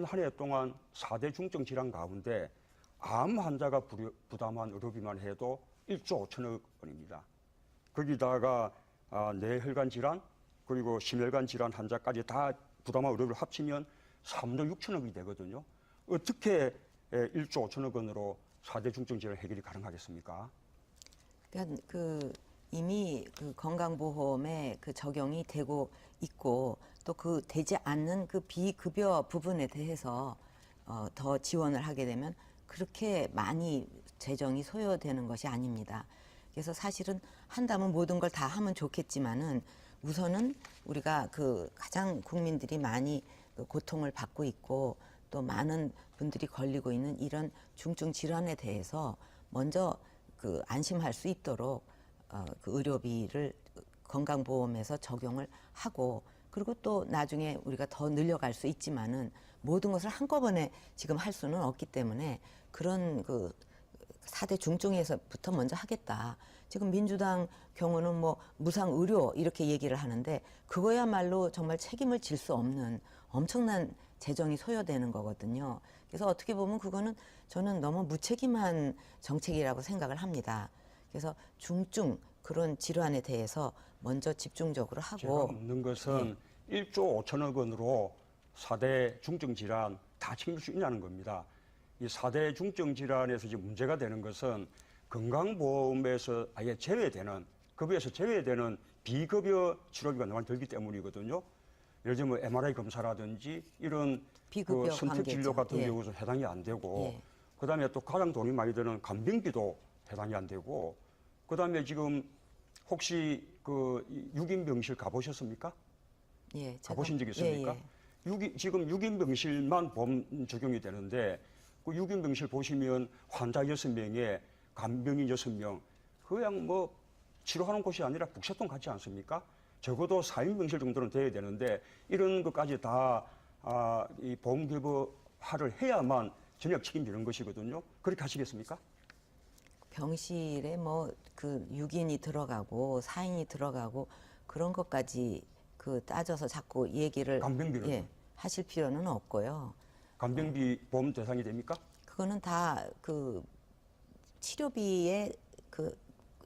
한 해 동안 4대 중증 질환 가운데 암 환자가 부담한 의료비만 해도 1조 5천억 원입니다. 거기다가 뇌혈관 질환 그리고 심혈관 질환 환자까지 다 부담한 의료비를 합치면 3조 6천억이 되거든요. 어떻게 1조 5천억 원으로 4대 중증 질환 해결이 가능하겠습니까? 그러니까 이미 건강보험에 적용이 되고 있고 또 되지 않는 비급여 부분에 대해서 더 지원을 하게 되면 그렇게 많이 재정이 소요되는 것이 아닙니다. 그래서 사실은 한다면 모든 걸 다 하면 좋겠지만은 우선은 우리가 가장 국민들이 많이 고통을 받고 있고 또 많은 분들이 걸리고 있는 이런 중증 질환에 대해서 먼저 안심할 수 있도록 의료비를 건강보험에서 적용을 하고 그리고 또 나중에 우리가 더 늘려갈 수 있지만은 모든 것을 한꺼번에 지금 할 수는 없기 때문에 그런 4대 중증에서부터 먼저 하겠다. 지금 민주당 경우는 무상 의료 이렇게 얘기를 하는데 그거야말로 정말 책임을 질 수 없는 엄청난 재정이 소요되는 거거든요. 그래서 어떻게 보면 그거는 저는 너무 무책임한 정책이라고 생각을 합니다. 그래서 중증 그런 질환에 대해서 먼저 집중적으로 하고. 제가 묻는 것은 1조 5천억 원으로 4대 중증 질환 다 책임질 수 있냐는 겁니다. 이 4대 중증 질환에서 지금 문제가 되는 것은 건강보험에서 아예 제외되는, 급여에서 제외되는 비급여 치료비가 너무 들기 때문이거든요. 예를 들면 MRI 검사라든지 이런 선택 진료 같은 경우도 해당이 안 되고, 그 다음에 또 가장 돈이 많이 드는 간병비도 해당이 안 되고, 그 다음에 지금 혹시 6인 병실 가보셨습니까? 예, 가보신 적 있습니까? 지금 6인 병실만 보험 적용이 되는데, 그 6인 병실 보시면 환자 6명에 간병인 6명, 그냥 치료하는 곳이 아니라 북새통 같지 않습니까? 적어도 4인 병실 정도는 돼야 되는데, 이런 것까지 다, 이 보험급여화를 해야만 전액 책임지는 것이거든요. 그렇게 하시겠습니까? 병실에 6인이 들어가고 4인이 들어가고 그런 것까지 따져서 자꾸 얘기를 간병비는 하실 필요는 없고요. 간병비 보험 대상이 됩니까? 그거는 다 치료비에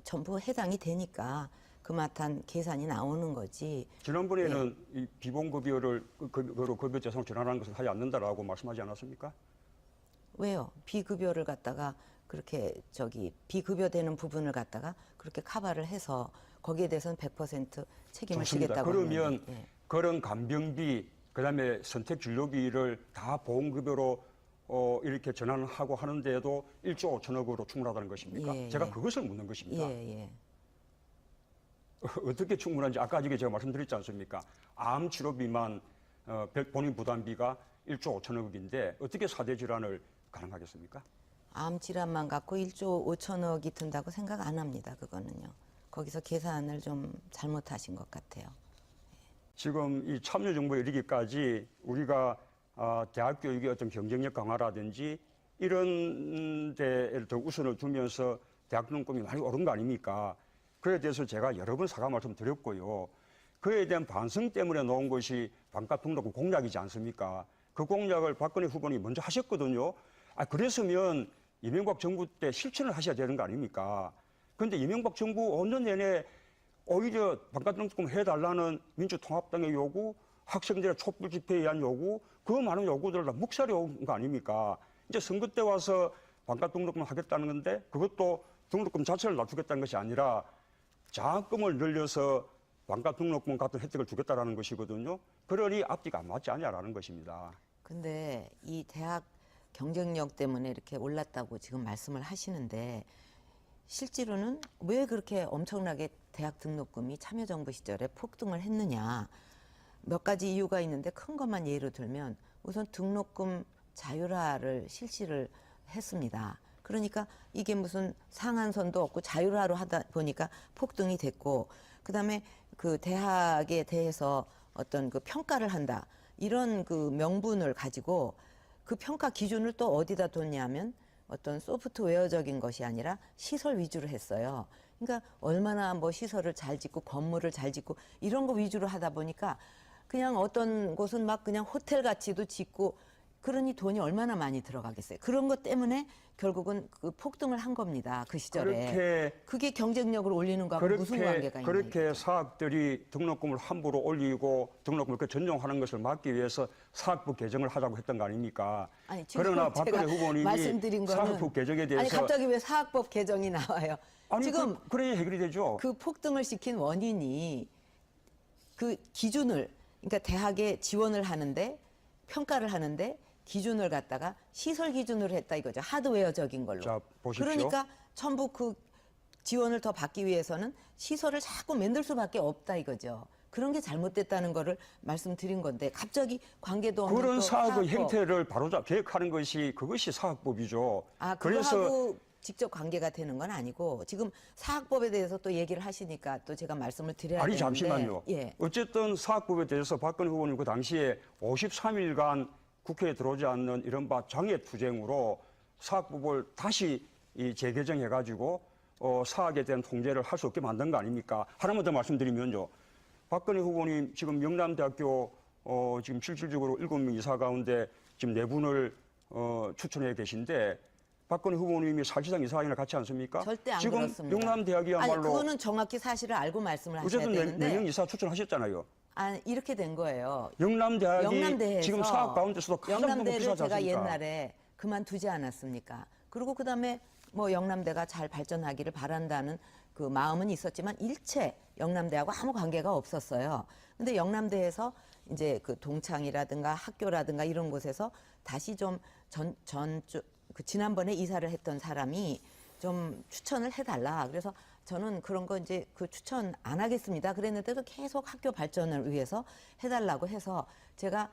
전부 해당이 되니까 그마탄 계산이 나오는 거지. 지난번에는 이 비보험급여를 급여 대상으로 전환하는 것을 하지 않는다라고 말씀하지 않았습니까? 왜요? 비급여를 갖다가 그렇게 비급여되는 부분을 갖다가 그렇게 커버를 해서 거기에 대해서는 100% 책임을 좋습니다. 지겠다고 그러면 그런 간병비, 그다음에 선택 진료비를 다 보험급여로 이렇게 전환하고 하는데도 1조 5천억으로 충분하다는 것입니까? 제가 그것을 묻는 것입니다. 어떻게 충분한지 아까 제가 말씀드렸지 않습니까? 암 치료비만 본인 부담비가 1조 5천억인데 어떻게 4대 질환을 가능하겠습니까? 암 질환만 갖고 1조 5천억이 든다고 생각 안 합니다. 그거는요. 거기서 계산을 좀 잘못하신 것 같아요. 지금 이 참여정부에 이르기까지 우리가 대학 교육의 어떤 경쟁력 강화라든지 이런 데에 더 우선을 두면서 대학 등록금이 많이 오른 거 아닙니까? 그에 대해서 제가 여러 번 사과 말씀드렸고요. 그에 대한 반성 때문에 나온 것이 반값 등록금 공약이지 않습니까? 그 공약을 박근혜 후보님이 먼저 하셨거든요. 그랬으면 이명박 정부 때 실천을 하셔야 되는 거 아닙니까? 그런데 이명박 정부 5년 내내 오히려 반값 등록금 해달라는 민주통합당의 요구, 학생들의 촛불 집회에 의한 요구, 그 많은 요구들을 다 묵살해 온 거 아닙니까? 이제 선거 때 와서 반값 등록금 하겠다는 건데 그것도 등록금 자체를 낮추겠다는 것이 아니라 장학금을 늘려서 반값 등록금 같은 혜택을 주겠다라는 것이거든요. 그러니 앞뒤가 안 맞지 않냐라는 것입니다. 근데 이 대학 경쟁력 때문에 이렇게 올랐다고 지금 말씀을 하시는데 실제로는 왜 그렇게 엄청나게 대학 등록금이 참여정부 시절에 폭등을 했느냐. 몇 가지 이유가 있는데 큰 것만 예로 들면 우선 등록금 자율화를 실시를 했습니다. 그러니까 이게 무슨 상한선도 없고 자율화로 하다 보니까 폭등이 됐고 그다음에 대학에 대해서 어떤 평가를 한다. 이런 명분을 가지고 그 평가 기준을 또 어디다 뒀냐면 어떤 소프트웨어적인 것이 아니라 시설 위주로 했어요. 그러니까 얼마나 시설을 잘 짓고 건물을 잘 짓고 이런 거 위주로 하다 보니까 그냥 어떤 곳은 막 그냥 호텔 같이도 짓고 그러니 돈이 얼마나 많이 들어가겠어요. 그런 것 때문에 결국은 그 폭등을 한 겁니다. 그 시절에. 그게 경쟁력을 올리는 거하고 무슨 관계가 있나. 그렇게 사학들이 등록금을 함부로 올리고 등록금을 전용하는 것을 막기 위해서 사학부 개정을 하자고 했던 거 아닙니까? 아니, 지금 그러나 박근혜 후보님이 말씀드린 거는 사학부 개정에 대해서 아니 갑자기 왜 사학법 개정이 나와요? 아니, 지금 그래야 해결이 되죠. 그 폭등을 시킨 원인이 그 기준을, 그러니까 대학에 지원을 하는데 평가를 하는데 기준을 갖다가 시설 기준으로 했다 이거죠. 하드웨어적인 걸로. 자, 보십시오. 그러니까 전부 그 지원을 더 받기 위해서는 시설을 자꾸 만들 수밖에 없다 이거죠. 그런 게 잘못됐다는 거를 말씀드린 건데 갑자기 관계도 없는 그런 또 사학의 사학법. 행태를 바로잡 계획하는 것이 그것이 사학법이죠. 그래서 그거하고 직접 관계가 되는 건 아니고 지금 사학법에 대해서 또 얘기를 하시니까 또 제가 말씀을 드려야 아니 되는데. 잠시만요. 예. 어쨌든 사학법에 대해서 박근혜 후보님 그 당시에 53일간 국회에 들어오지 않는 이른바 장애투쟁으로 사학법을 다시 재개정해가지고 사학에 대한 통제를 할 수 없게 만든 거 아닙니까? 하나만 더 말씀드리면요. 박근혜 후보님 지금 영남대학교 지금 실질적으로 7명 이사 가운데 지금 4분을 추천해 계신데 박근혜 후보님이 사실상 이사장이랑 같이 않습니까? 절대 안 지금 그렇습니다. 영남대학이야말로 아니 그거는 정확히 사실을 알고 말씀을 하셔야 어쨌든 되는데 4명 이사 추천하셨잖아요. 이렇게 된 거예요. 영남대학이 지금 사학 가운데서도 가장 높은 영남대를 비싸지 제가 않습니까? 옛날에 그만두지 않았습니까? 그리고 그다음에 뭐 영남대가 잘 발전하기를 바란다는 그 마음은 있었지만 일체 영남대하고 아무 관계가 없었어요. 근데 영남대에서 이제 그 동창이라든가 학교라든가 이런 곳에서 다시 좀 그 지난번에 이사를 했던 사람이 좀 추천을 해달라. 그래서 저는 그런 거 이제 그 추천 안 하겠습니다. 그랬는데도 계속 학교 발전을 위해서 해달라고 해서 제가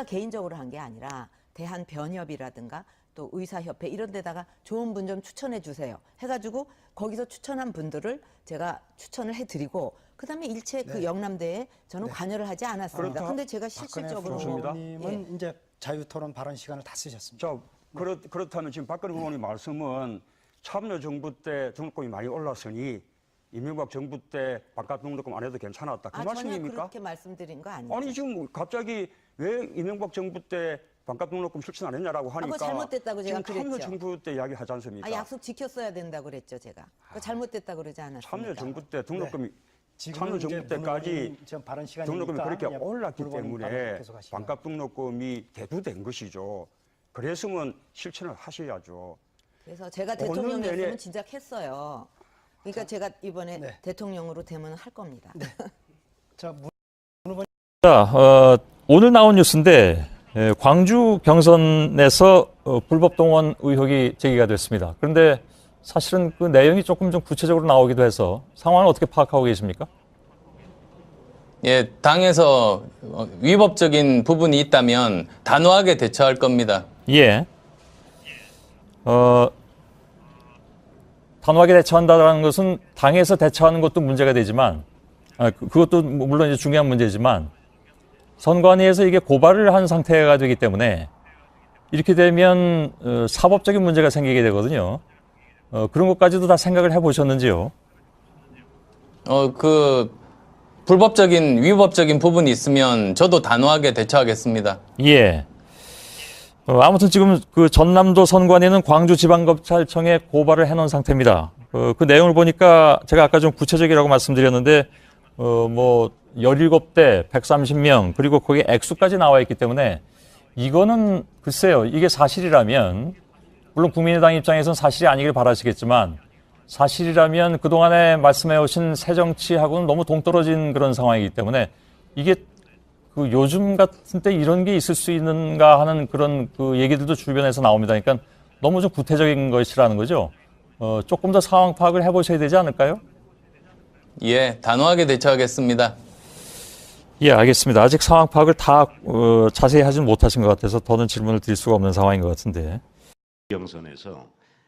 개인적으로 한 게 아니라 대한변협이라든가 또 의사협회 이런 데다가 좋은 분 좀 추천해 주세요. 해가지고 거기서 추천한 분들을 제가 추천을 해드리고 그다음에 일체 그 영남대에 저는 관여를 하지 않았습니다. 근데 제가 실질적으로 후보님은 이제 자유토론 발언 시간을 다 쓰셨습니다. 자, 그렇다면 지금 박근혜 후보님 말씀은 참여정부 때 등록금이 많이 올랐으니 이명박 정부 때 반값 등록금 안 해도 괜찮았다. 그 전혀 말씀입니까? 그렇게 말씀드린 거 아니죠. 아니 지금 갑자기 왜 이명박 정부 때 반값 등록금 실천 안 했냐라고 하니까 그거 잘못됐다고 제가 지금 그랬죠. 참여정부 때 이야기 하지 않습니까? 약속 지켰어야 된다고 그랬죠, 제가. 그거 잘못됐다고 그러지 않았습니까? 참여정부 때 등록금이 지금은 참여정부 이제 때까지 문의원님 지금 발언 시간이니까 등록금이 그렇게 그냥 올랐기 물어보는 발언 때문에 계속 하시고요. 반값 등록금이 대두된 것이죠. 그랬으면 실천을 하셔야죠. 그래서 제가 오늘 대통령이었으면 내내- 진작 했어요. 그러니까 제가 이번에 네. 대통령으로 되면 할 겁니다. 자, 자, 오늘 나온 뉴스인데 광주 경선에서 불법 동원 의혹이 제기가 됐습니다. 그런데 사실은 그 내용이 조금 좀 구체적으로 나오기도 해서 상황을 어떻게 파악하고 계십니까? 예, 당에서 위법적인 부분이 있다면 단호하게 대처할 겁니다. 예. 단호하게 대처한다는 것은 당에서 대처하는 것도 문제가 되지만, 그것도 물론 이제 중요한 문제지만, 선관위에서 이게 고발을 한 상태가 되기 때문에 이렇게 되면 사법적인 문제가 생기게 되거든요. 그런 것까지도 다 생각을 해보셨는지요? 불법적인, 위법적인 부분이 있으면 저도 단호하게 대처하겠습니다. 예. 아무튼 지금 그 전남도 선관위는 광주지방검찰청에 고발을 해놓은 상태입니다. 그 내용을 보니까 제가 아까 좀 구체적이라고 말씀드렸는데, 17대 130명, 그리고 거기에 액수까지 나와 있기 때문에 이거는 글쎄요, 이게 사실이라면, 물론 국민의당 입장에서는 사실이 아니길 바라시겠지만, 사실이라면 그동안에 말씀해 오신 새정치하고는 너무 동떨어진 그런 상황이기 때문에 이게 그 요즘 같은 때 이런 게 있을 수 있는가 하는 그런 그 얘기들도 주변에서 나옵니다. 그러니까 너무 좀 구태적인 것이라는 거죠. 조금 더 상황 파악을 해보셔야 되지 않을까요? 예, 단호하게 대처하겠습니다. 예, 알겠습니다. 아직 상황 파악을 다 자세히 하지는 못하신 것 같아서 더는 질문을 드릴 수가 없는 상황인 것 같은데. 경선에서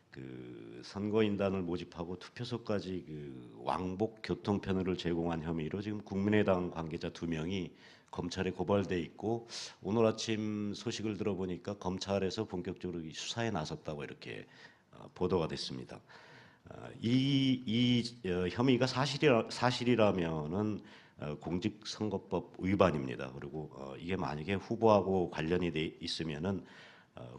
그 선거인단을 모집하고 투표소까지 그 왕복 교통편을 제공한 혐의로 지금 국민의당 관계자 2명이 검찰에 고발돼 있고 오늘 아침 소식을 들어보니까 검찰에서 본격적으로 수사에 나섰다고 이렇게 보도가 됐습니다. 이 혐의가 사실이라면은 공직선거법 위반입니다. 그리고 이게 만약에 후보하고 관련이 돼 있으면은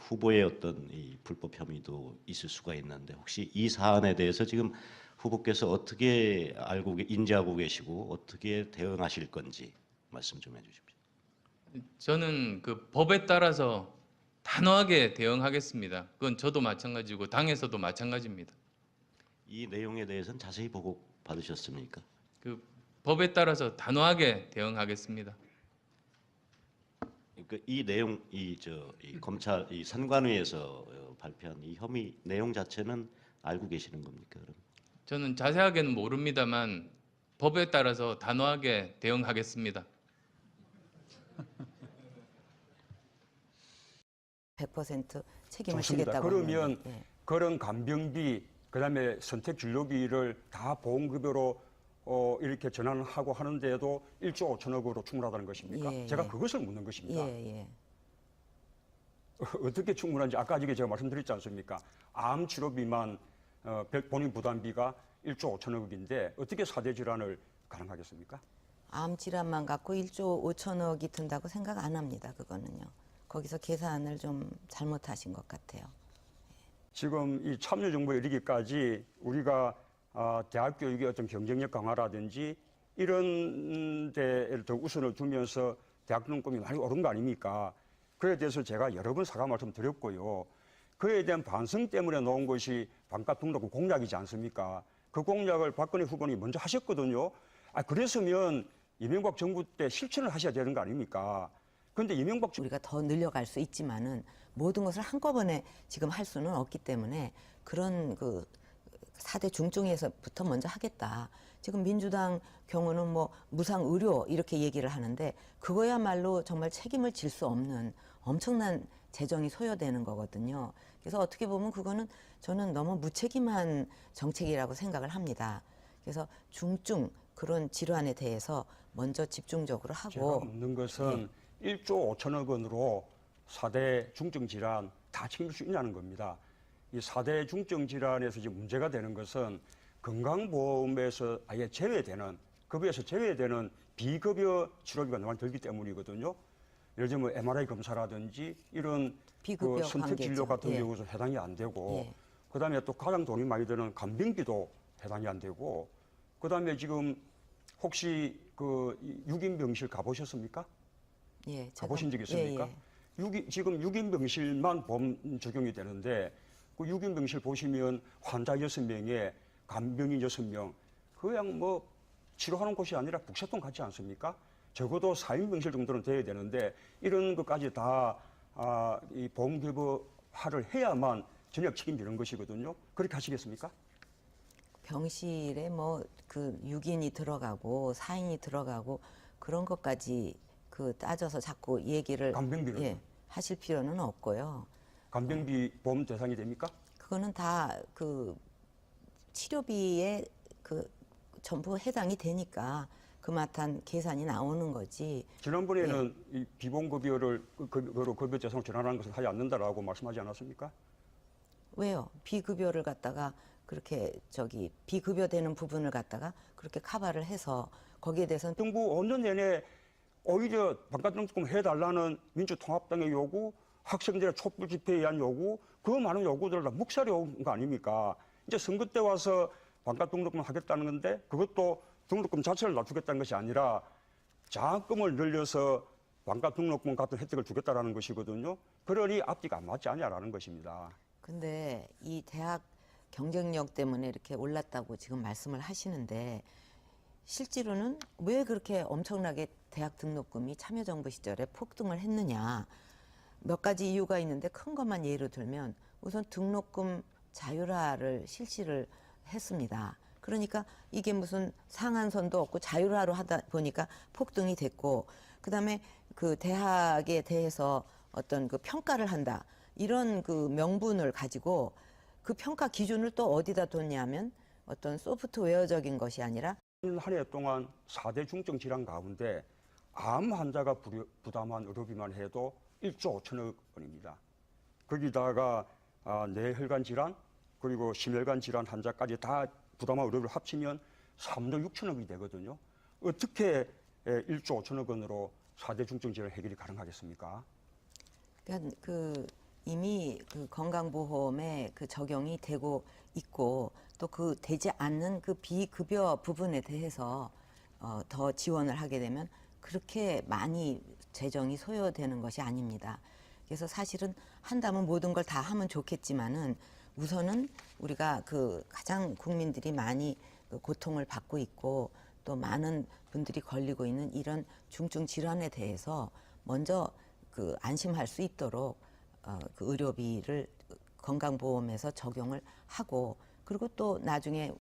후보의 어떤 이 불법 혐의도 있을 수가 있는데 혹시 이 사안에 대해서 지금 후보께서 어떻게 인지하고 계시고 어떻게 대응하실 건지 말씀 좀 해주십시오. 저는 그 법에 따라서 단호하게 대응하겠습니다. 그건 저도 마찬가지고 당에서도 마찬가지입니다. 이 내용에 대해서는 자세히 보고 받으셨습니까? 그 법에 따라서 단호하게 대응하겠습니다. 그러니까 이 내용, 이 검찰 이 선관위에서 발표한 이 혐의 내용 자체는 알고 계시는 겁니까? 그럼? 저는 자세하게는 모릅니다만 법에 따라서 단호하게 대응하겠습니다. 100% 책임을 좋습니다. 지겠다고 그러면 하면, 예. 그런 간병비, 그다음에 선택 진료비를 다 보험급여로 이렇게 전환하고 하는데도 1조 5천억으로 충분하다는 것입니까? 예, 제가 예. 그것을 묻는 것입니다. 예, 예. 어떻게 충분한지 아까 저게 제가 말씀드렸지 않습니까? 암 치료비만 본인 부담비가 1조 5천억인데 어떻게 4대 질환을 가능하겠습니까? 암 질환만 갖고 1조 5천억이 든다고 생각 안 합니다. 그거는요. 거기서 계산을 좀 잘못하신 것 같아요. 지금 이 참여정부에 이르기까지 우리가 대학 교육의 어떤 경쟁력 강화라든지 이런 데에 더 우선을 두면서 대학 등록금이 많이 오른 거 아닙니까? 그에 대해서 제가 여러 번 사과 말씀 드렸고요. 그에 대한 반성 때문에 놓은 것이 반값 등록금 공약이지 않습니까? 그 공약을 박근혜 후보님이 먼저 하셨거든요. 그랬으면 이명박 정부 때 실천을 하셔야 되는 거 아닙니까? 그런데 이명박 우리가 더 늘려갈 수 있지만은 모든 것을 한꺼번에 지금 할 수는 없기 때문에 그런 그 4대 중증에서부터 먼저 하겠다. 지금 민주당 경우는 뭐 무상 의료 이렇게 얘기를 하는데 그거야말로 정말 책임을 질 수 없는 엄청난 재정이 소요되는 거거든요. 그래서 어떻게 보면 그거는 저는 너무 무책임한 정책이라고 생각을 합니다. 그래서 중증 그런 질환에 대해서 먼저 집중적으로 제가 하고 묻는 것은 1조 5천억 원으로 4대 중증 질환 다 책임질 수 있냐는 겁니다. 이 4대 중증 질환에서 지금 문제가 되는 것은 건강보험에서 아예 제외되는, 급여에서 제외되는 비급여 치료비가 너무 들기 때문이거든요. 예를 들면 MRI 검사라든지 이런 비급여 선택 관계죠. 진료 같은 예. 경우는 해당이 안 되고, 예. 그다음에 또 가장 돈이 많이 드는 간병비도 해당이 안 되고, 그다음에 지금 혹시 그 6인 병실 가보셨습니까? 예, 제가- 가보신 적 있습니까? 예, 예. 지금 6인 병실만 보험 적용이 되는데 그 6인 병실 보시면 환자 6명에 간병인 6명 그냥 뭐 치료하는 곳이 아니라 북새통 같지 않습니까? 적어도 4인 병실 정도는 돼야 되는데 이런 것까지 다 이 보험급여화를 해야만 전액 책임지는 것이거든요. 그렇게 하시겠습니까? 병실에 뭐 그 6인이 들어가고 4인이 들어가고 그런 것까지 그 따져서 자꾸 얘기를 간병비는요? 하실 필요는 없고요. 간병비 보험 대상이 됩니까? 그거는 다 그 치료비에 그 전부 해당이 되니까 그마탄 계산이 나오는 거지. 지난번에는 이 비보험급여를 그로 급여대상 전환하는 것을 하지 않는다라고 말씀하지 않았습니까? 왜요? 비급여를 갖다가 그렇게 비급여되는 부분을 갖다가 그렇게 커버를 해서 거기에 대해서는 정부 5년 내내 오히려 반값등록금 해달라는 민주통합당의 요구, 학생들의 촛불 집회에 의한 요구, 그 많은 요구들을 다 묵살해 온 거 아닙니까? 이제 선거 때 와서 반값등록금 하겠다는 건데 그것도 등록금 자체를 낮추겠다는 것이 아니라 장학금을 늘려서 반값등록금 같은 혜택을 주겠다라는 것이거든요. 그러니 앞뒤가 안 맞지 않냐라는 것입니다. 근데 이 대학 경쟁력 때문에 이렇게 올랐다고 지금 말씀을 하시는데 실제로는 왜 그렇게 엄청나게 대학 등록금이 참여정부 시절에 폭등을 했느냐. 몇 가지 이유가 있는데 큰 것만 예로 들면 우선 등록금 자율화를 실시를 했습니다. 그러니까 이게 무슨 상한선도 없고 자율화로 하다 보니까 폭등이 됐고 그다음에 그 대학에 대해서 어떤 그 평가를 한다. 이런 그 명분을 가지고 그 평가 기준을 또 어디다 뒀냐면 어떤 소프트웨어적인 것이 아니라 한 해 동안 4대 중증 질환 가운데 암 환자가 부담한 의료비만 해도 1조 5천억 원입니다. 거기다가 뇌혈관 질환 그리고 심혈관 질환 환자까지 다 부담한 의료비를 합치면 3조 6천억이 되거든요. 어떻게 1조 5천억 원으로 4대 중증 질환 해결이 가능하겠습니까? 그러니까 그 이미 그 건강보험에 그 적용이 되고 있고 또 그 되지 않는 그 비급여 부분에 대해서 더 지원을 하게 되면 그렇게 많이 재정이 소요되는 것이 아닙니다. 그래서 사실은 한다면 모든 걸 다 하면 좋겠지만은 우선은 우리가 그 가장 국민들이 많이 그 고통을 받고 있고 또 많은 분들이 걸리고 있는 이런 중증 질환에 대해서 먼저 그 안심할 수 있도록 그 의료비를 건강보험에서 적용을 하고 그리고 또 나중에